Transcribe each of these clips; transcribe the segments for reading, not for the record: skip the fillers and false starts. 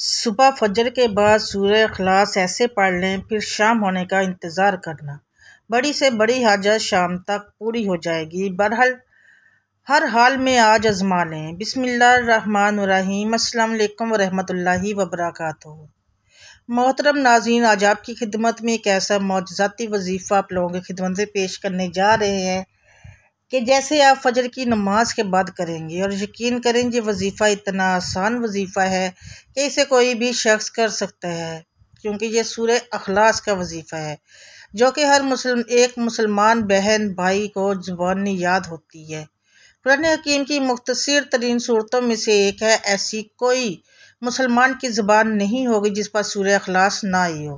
सुबह फजर के बाद सूरह इखलास ऐसे पढ़ लें, फिर शाम होने का इंतज़ार करना। बड़ी से बड़ी हाजत शाम तक पूरी हो जाएगी। बहरहाल हर हाल में आज आज़मा लें। बिस्मिल्लाहिर्रहमानिर्रहीम। अस्सलाम वालेकुम वरहमतुल्लाहि वबरकातुहू। मोहतरम नाज़रीन, आज आपकी खिदमत में एक ऐसा मौजज़ाती वजीफ़ा आप लोगों की खिदमत में पेश करने जा रहे हैं कि जैसे आप फजर की नमाज के बाद करेंगे। और यकीन करें ये वजीफ़ा इतना आसान वजीफ़ा है कि इसे कोई भी शख्स कर सकता है, क्योंकि ये सूरह इखलास का वजीफ़ा है जो कि हर मुसलमान बहन भाई को ज़ुबानी याद होती है। कुरान हकीम की मुख्तसर तरीन सूरतों में से एक है। ऐसी कोई मुसलमान की ज़बान नहीं होगी जिस पर सूरह इखलास ना आई हो।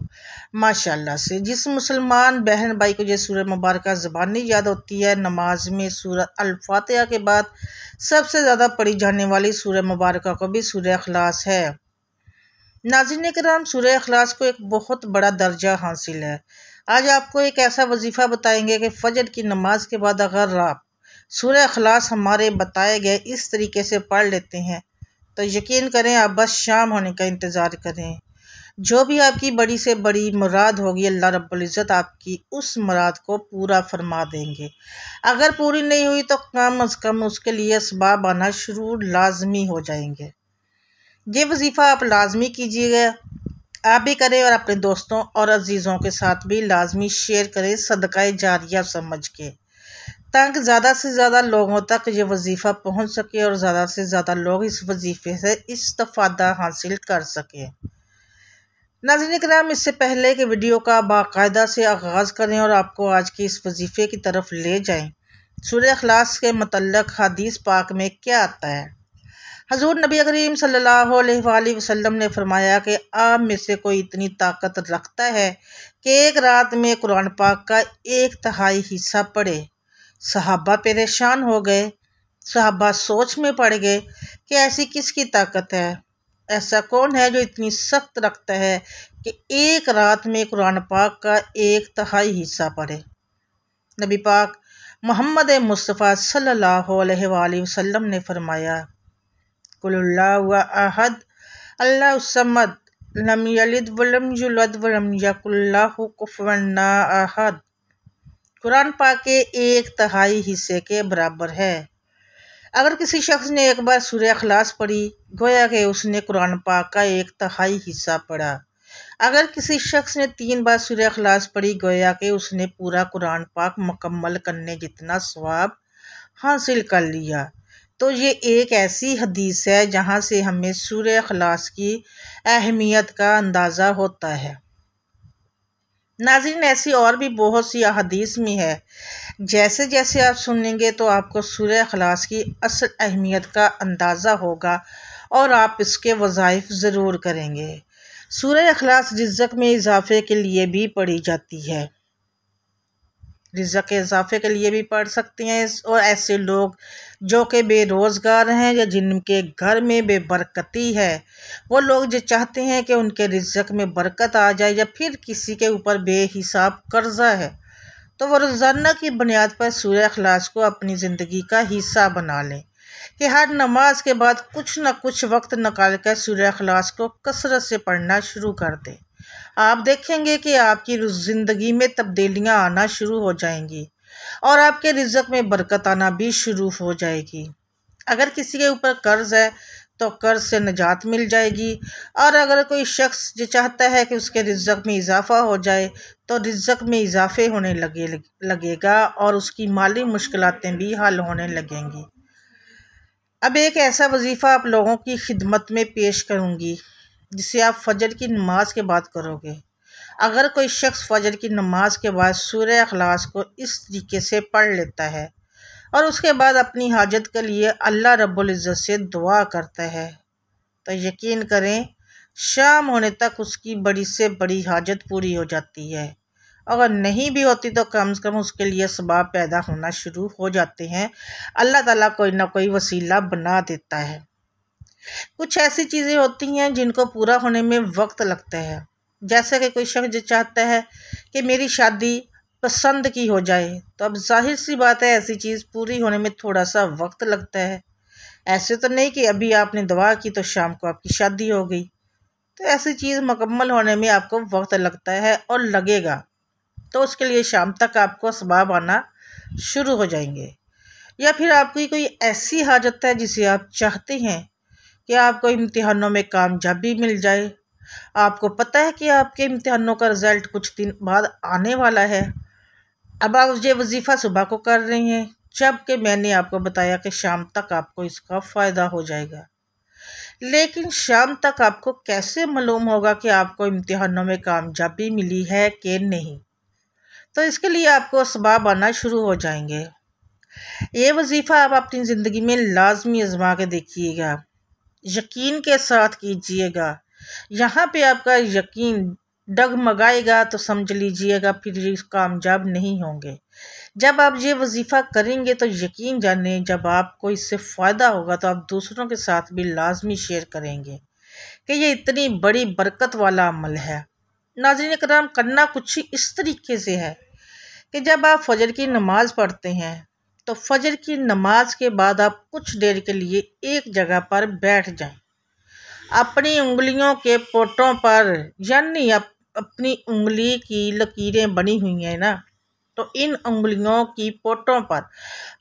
माशाअल्लाह से जिस मुसलमान बहन भाई को ये सूरह मुबारक ज़बानी याद होती है, नमाज में सूरह अल-फातिहा के बाद सबसे ज़्यादा पढ़ी जाने वाली सूरह मुबारक को भी सूरह इखलास है। नाज़रीन किराम, सूरह इखलास को एक बहुत बड़ा दर्जा हासिल है। आज आपको एक ऐसा वजीफ़ा बताएंगे कि फ़जर की नमाज के बाद अगर आप सूरह इखलास हमारे बताए गए इस तरीके से पढ़ लेते हैं तो यकीन करें आप बस शाम होने का इंतज़ार करें। जो भी आपकी बड़ी से बड़ी मुराद होगी, अल्लाह रब्बुल इज़्ज़त आपकी उस मुराद को पूरा फरमा देंगे। अगर पूरी नहीं हुई तो कम अज़ कम उसके लिए असबाब आना शुरू लाजमी हो जाएंगे। ये वजीफ़ा आप लाजमी कीजिएगा, आप भी करें और अपने दोस्तों और अजीज़ों के साथ भी लाजमी शेयर करें, सदका जारिया समझ के, ताकि ज़्यादा से ज़्यादा लोगों तक ये वजीफ़ा पहुंच सके और ज़्यादा से ज़्यादा लोग इस वजीफ़े से इस्तिफ़ादा हासिल कर सकें। नाज़रीन किराम, इससे पहले कि वीडियो का बाकायदा से आगाज़ करें और आपको आज के इस वजीफ़े की तरफ ले जाएं, सूरह इखलास के मतलब हदीस पाक में क्या आता है। हज़ूर नबी करीम सल्लल्लाहु अलैहि वसल्लम ने फरमाया कि आप में से कोई इतनी ताकत रखता है कि एक रात में कुरान पाक का 1/3 हिस्सा पढ़े। सहाबा परेशान हो गए। सहाबा सोच में पड़ गए कि ऐसी किसकी ताकत है, ऐसा कौन है जो इतनी सख्त रखता है कि एक रात में कुरान पाक का 1/3 हिस्सा पढ़े। नबी पाक मोहम्मद मुस्तफ़ा सल्लल्लाहु अलैहि वसल्लम ने फरमाया, कुल्हुल्लाहु अहद अल्लाहु सम्मद लम यलिद वलम युलद वलम यकुल लहु कुफुवन अहद। कुरान पाक के 1/3 हिस्से के बराबर है। अगर किसी शख्स ने एक बार सूरह इखलास पढ़ी, गोया कि उसने कुरान पाक का 1/3 हिस्सा पढ़ा। अगर किसी शख्स ने 3 बार सूरह इखलास पढ़ी, गोया कि उसने पूरा कुरान पाक मुकम्मल करने जितना सवाब हासिल कर लिया। तो ये एक ऐसी हदीस है जहाँ से हमें सूरह इखलास की अहमियत का अंदाज़ा होता है। नाज़रीन, ऐसी और भी बहुत सी अहादीस में है। जैसे जैसे आप सुनेंगे तो आपको सूरह इखलास की असल अहमियत का अंदाज़ा होगा और आप इसके वज़ाइफ ज़रूर करेंगे। सूरह इखलास रिज़्क़ में इजाफ़े के लिए भी पढ़ी जाती है। रिज़्क़ के इजाफ़े के लिए भी पढ़ सकते हैं। और ऐसे लोग जो कि बेरोज़गार हैं या जिनके घर में बेबरकती है, वो लोग जो चाहते हैं कि उनके रिज़्क़ में बरकत आ जाए, या फिर किसी के ऊपर बेहिसाब कर्ज़ा है, तो वो रोज़ाना की बुनियाद पर सूरह इखलास को अपनी ज़िंदगी का हिस्सा बना लें कि हर नमाज के बाद कुछ न कुछ वक्त निकाल कर सूरह इखलास को कसरत से पढ़ना शुरू कर दें। आप देखेंगे कि आपकी ज़िंदगी में तब्दीलियां आना शुरू हो जाएंगी और आपके रिज़्क़ में बरकत आना भी शुरू हो जाएगी। अगर किसी के ऊपर कर्ज है तो कर्ज से निजात मिल जाएगी, और अगर कोई शख्स जो चाहता है कि उसके रिज़्क़ में इजाफ़ा हो जाए तो रिज़्क़ में इजाफ़े होने लगेगा और उसकी माली मुश्किलातें भी हल होने लगेंगी। अब एक ऐसा वजीफ़ा आप लोगों की खिदमत में पेश करूँगी जिसे आप फजर की नमाज के बाद करोगे। अगर कोई शख्स फजर की नमाज के बाद सूरह इखलास को इस तरीके से पढ़ लेता है और उसके बाद अपनी हाजत के लिए अल्लाह रब्बुल इज़्ज़त से दुआ करता है, तो यकीन करें शाम होने तक उसकी बड़ी से बड़ी हाजत पूरी हो जाती है। अगर नहीं भी होती तो कम से कम उसके लिए असबाब पैदा होना शुरू हो जाते हैं। अल्लाह ताला कोई ना कोई वसीला बना देता है। कुछ ऐसी चीज़ें होती हैं जिनको पूरा होने में वक्त लगता है। जैसे कि कोई शख्स चाहता है कि मेरी शादी पसंद की हो जाए, तो अब जाहिर सी बात है ऐसी चीज़ पूरी होने में थोड़ा सा वक्त लगता है। ऐसे तो नहीं कि अभी आपने दुआ की तो शाम को आपकी शादी हो गई। तो ऐसी चीज़ मुकम्मल होने में आपको वक्त लगता है और लगेगा। तो उसके लिए शाम तक आपको असबाब आना शुरू हो जाएंगे। या फिर आपकी कोई ऐसी हाजत है जिसे आप चाहते हैं कि आपको इम्तिहानों में कामयाबी मिल जाए। आपको पता है कि आपके इम्तिहानों का रिज़ल्ट कुछ दिन बाद आने वाला है। अब आप ये वजीफ़ा सुबह को कर रही हैं, जबकि मैंने आपको बताया कि शाम तक आपको इसका फ़ायदा हो जाएगा। लेकिन शाम तक आपको कैसे मालूम होगा कि आपको इम्तिहानों में कामयाबी मिली है कि नहीं? तो इसके लिए आपको असबाब आना शुरू हो जाएंगे। ये वजीफ़ा आप अपनी ज़िंदगी में लाजमी आजमा के देखिएगा, यकीन के साथ कीजिएगा। यहाँ पे आपका यकीन डगमगाएगा तो समझ लीजिएगा फिर ये कामयाब नहीं होंगे। जब आप ये वजीफ़ा करेंगे तो यकीन जाने जब आपको इससे फ़ायदा होगा तो आप दूसरों के साथ भी लाजमी शेयर करेंगे कि ये इतनी बड़ी बरकत वाला अमल है। नाज़रीन करम, करना कुछ इस तरीके से है कि जब आप फजर की नमाज़ पढ़ते हैं तो फजर की नमाज के बाद आप कुछ देर के लिए एक जगह पर बैठ जाएं। अपनी उंगलियों के पोटों पर, यानी अपनी उंगली की लकीरें बनी हुई हैं ना, तो इन उंगलियों की पोटों पर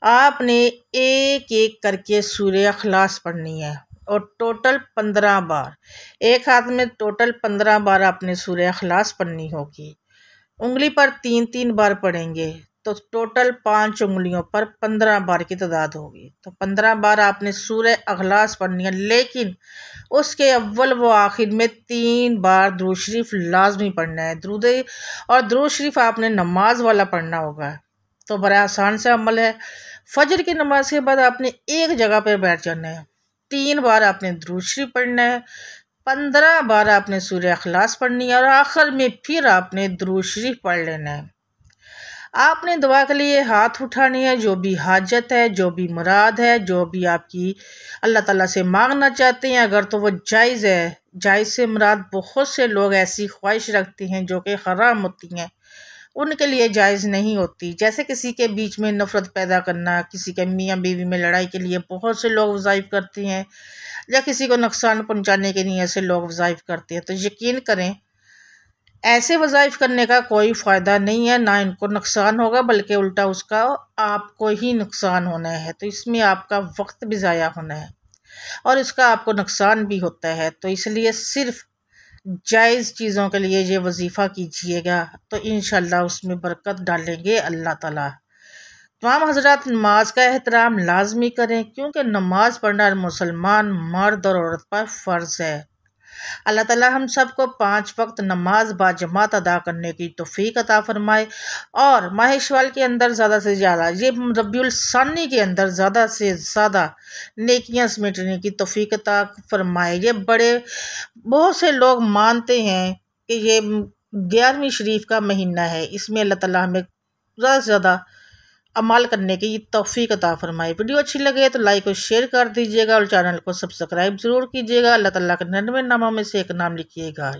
आपने एक एक करके सूरह इखलास पढ़नी है और टोटल 15 बार। एक हाथ में टोटल 15 बार आपने सूरह इखलास पढ़नी होगी। उंगली पर 3-3 बार पढ़ेंगे तो टोटल 5 उंगलियों पर 15 बार की तादाद होगी। तो 15 बार आपने सूरह इखलास पढ़नी है, लेकिन उसके अव्वल व आखिर में 3 बार दुरूद शरीफ लाजमी पढ़ना है। दुरूद शरीफ आपने नमाज वाला पढ़ना होगा। तो बड़ा आसान सा अमल है। फजर की नमाज के बाद आपने एक जगह पर बैठ जाना है, 3 बार आपने दुरूद शरीफ पढ़ना है, 15 बार आपने सूरह इखलास पढ़नी है और आखिर में फिर आपने दुरूद शरीफ पढ़ लेना है। आपने दुआ के लिए हाथ उठानी है, जो भी हाजत है, जो भी मुराद है, जो भी आपकी अल्लाह ताला से मांगना चाहते हैं, अगर तो वो जायज़ है। जायज़ से मुराद बहुत से लोग ऐसी ख्वाहिश रखते हैं जो कि हराम होती हैं, उनके लिए जायज़ नहीं होती। जैसे किसी के बीच में नफ़रत पैदा करना, किसी के मियाँ बीवी में लड़ाई के लिए बहुत से लोग वज़ाइफ करते हैं, या किसी को नुकसान पहुँचाने के लिए ऐसे लोग वज़ाइफ करते हैं। तो यकीन करें, ऐसे वज़ाइफ करने का कोई फ़ायदा नहीं है, ना इनको नुकसान होगा बल्कि उल्टा उसका आपको ही नुकसान होना है। तो इसमें आपका वक्त भी ज़ाया होना है और इसका आपको नुकसान भी होता है। तो इसलिए सिर्फ़ जायज़ चीज़ों के लिए ये वजीफ़ा कीजिएगा, तो इंशाअल्लाह उसमें बरकत डालेंगे अल्लाह ताला। तमाम हज़रात नमाज का एहतराम लाजमी करें, क्योंकि नमाज पढ़ना मुसलमान मर्द और औरत पर फ़र्ज़ है। अल्लाह ताला हम सबको 5 वक्त नमाज बाजमात अदा करने की तौफीक अता फरमाए और माह शव्वाल के अंदर ज़्यादा से ज़्यादा, ये रबीउल सानी के अंदर ज़्यादा से ज़्यादा नेकियां समेटने की तौफीक अता फरमाए। ये बहुत से लोग मानते हैं कि ये 11वीं शरीफ का महीना है, इसमें अल्लाह ताला हमें ज़्यादा से ज़्यादा अमल करने की तौफीक अता फरमाए। वीडियो अच्छी लगे तो लाइक और शेयर कर दीजिएगा और चैनल को सब्सक्राइब ज़रूर कीजिएगा। अल्लाह ताला के 99 नामों में से एक नाम लिखिएगा।